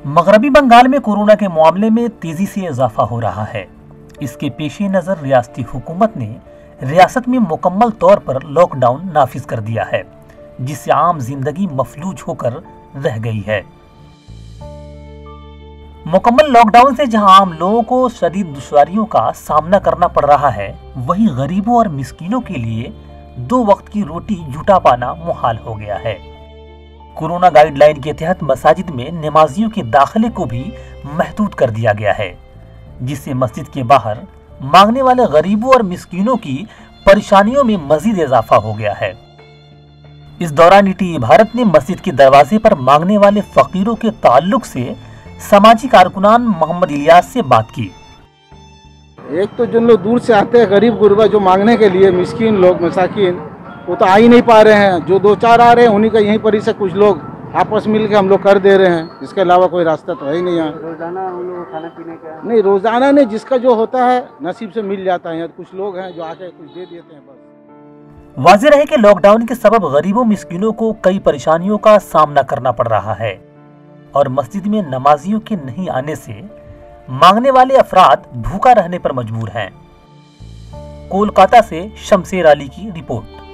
मगरबी बंगाल में कोरोना के मामले में तेजी से इजाफा हो रहा है। इसके पेश नज़र रियासती हुकूमत ने रियासत में मुकम्मल तौर पर लॉकडाउन नाफिज कर दिया है, जिससे आम जिंदगी मफलूज होकर रह गई है। मुकम्मल लॉकडाउन से जहां आम लोगों को शदीद दुश्वारियों का सामना करना पड़ रहा है, वहीं गरीबों और मिस्कीनों के लिए 2 वक्त की रोटी जुटा पाना मुहाल हो गया है। कोरोना गाइडलाइन के तहत मसाजिद में नमाजियों के दाखिले को भी महदूद कर दिया गया है, जिससे मस्जिद के बाहर मांगने वाले गरीबों और मिस्कीनों की परेशानियों में मजीद इजाफा हो गया है। इस दौरान ईटीवी भारत ने मस्जिद के दरवाजे पर मांगने वाले फकीरों के ताल्लुक से सामाजिक कारकुनान मोहम्मद इलियास से बात की। एक तो जो लोग दूर से आते हैं, गरीब गुरबा जो मांगने के लिए, मिस्कीन लोग, मसाकिन, वो तो आ ही नहीं पा रहे हैं। जो 2-4 आ रहे हैं उन्हीं का यहीं पर ही से कुछ लोग आपस मिल के हम लोग कर दे रहे हैं। इसके अलावा कोई रास्ता तो है ही नहीं यहाँ। रोजाना हम लोग खाना पीने का नहीं, रोजाना नहीं, जिसका जो होता है नसीब से मिल जाता है। कुछ लोग हैं जो आके कुछ दे देते हैं बस। वाज़ेह रहे कि लॉकडाउन के सबब गरीबों मिस्कीनों को कई परेशानियों का सामना करना पड़ रहा है और मस्जिद में नमाजियों के नहीं आने से मांगने वाले अफराद भूखा रहने पर मजबूर हैं। कोलकाता से शमशेर अली की रिपोर्ट।